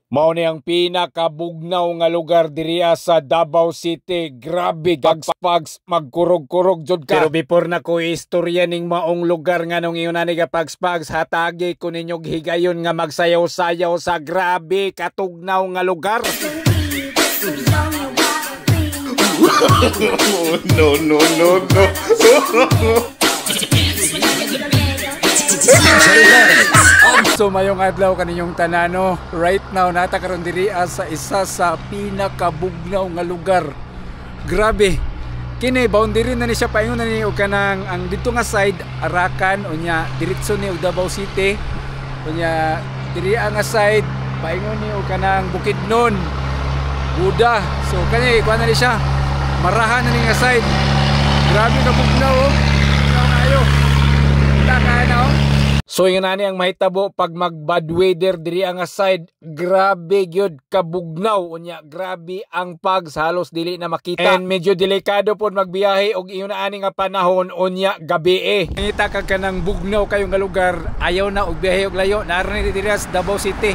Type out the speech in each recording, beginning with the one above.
Mao ni ang pinakabugnaw nga lugar diriya sa Davao City. Grabe gagpags magkurog-kurog jud ka. Pero before na ko istorya ning maong lugar nga nung iyon ani gapagspags, hatagi ko ninyo higayon nga magsayaw-sayaw sa grabe katugnaw nga lugar. No, no, no, no. So mayong adlaw kaninyong tanano. Right now nata karon diri sa isa sa pinakabugnaw nga lugar. Grabe. Kini boundary na ni siya paingon na ni og kanang ang dito nga side Arakan unya diretso ni Davao City. Unya diri nga side paingon ni og kanang Bukidnon. Buda. So kani kuan na ni siya. Marahan na ni nga side. Grabe ka bugnaw oh. Ayo. Kita ka na oh. So yun nani ang mahitabo pag mag bad weather diri ang side, grabe gyud kabugnaw unya, grabe ang pags halos dili na makita. And medyo delikado pod magbiyahe og iyon ani nga panahon unya gabi. Ngita ka kanang bugnaw kayo nga lugar, ayaw na og biyahe og layo. Naran ni diri sa Davao City.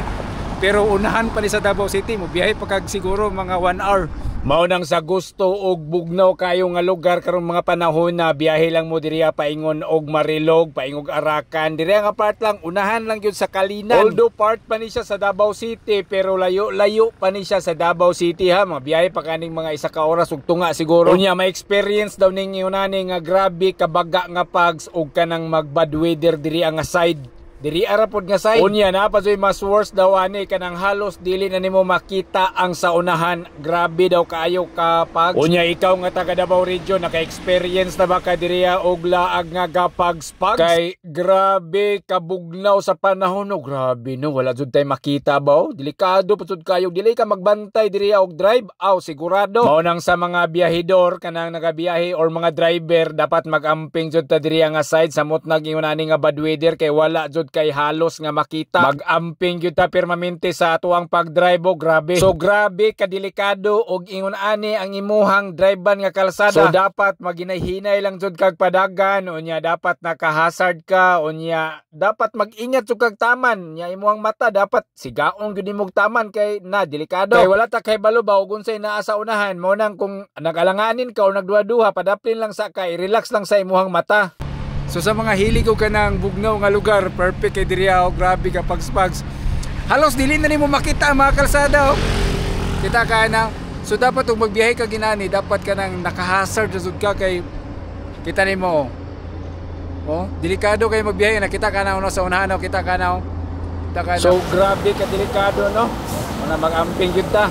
Pero unahan pa ni sa Davao City, mo biyahe pa kag siguro mga 1 hour. Mao nang sa gusto og bugnaw kayo nga lugar karong mga panahon na biyahe lang mo diriya paingon og Marilog, paingog Arakan. Diriya nga part lang, unahan lang yun sa Kalinan. Although part pa ni siya sa Davao City, pero layo-layo pa ni siya sa Davao City ha. Mabiyahe pa kaning mga 1 ka oras ug tunga siguro. Unya may experience daw ning unani nga grabe kabaga nga pags og kanang mag bad weather diriya nga side. Diri arapod nga side. Unya na pa joy mas worse daw ani kanang halos dili na nimo makita ang sa unahan. Grabe daw kaayo ka pags. Unya ikaw nga taga Davao region naka-experience na ba ka diriya og laag nga gapags pags? Kay grabe kabugnaw sa panahon no. Grabe no, wala jud tay makita ba? Delikado pa jud kayo. Dili ka magbantay diriya og drive. Sigurado. Mao nang sa mga biyahedor kanang nagabiyahe or mga driver dapat mag-amping jud ta diriya nga side samot nag ingon ani nga bad weather kay wala jud kay halos nga makita. Mag-amping gyud ta permanente sa atuang pag-drive oh, grabe. So grabe kadelikado og ingon ani ang imuhang driveban nga kalsada. So dapat maginay-hinay lang jud kag padagan unya dapat naka-hazard ka unya dapat mag-ingat jud kag taman. Nya imuhang mata dapat sigaon gyud nimog taman kay na delikado. Kay wala ta kay balo ba ug unsay naa sa unahan mo nang kung nagalanganin ka o nagduha-duha padaplin lang sa kay relax lang sa imuhang mata. So sa mga hilig ko kanang bugnaw nga lugar, perfect kay diriya oh, grabe ka pagspags. Halos dili na nimo makita ang mga kalsada oh. Kita ka na. So dapat kung magbiyahe ka ginani, dapat ka nang naka-hazard jud ka kay kita nimo oh. Delikado kay magbiyahe, nakita ka na sa unahan oh, kita ka na oh. So grabe ka delikado no. Mga mag-amping gyud ta.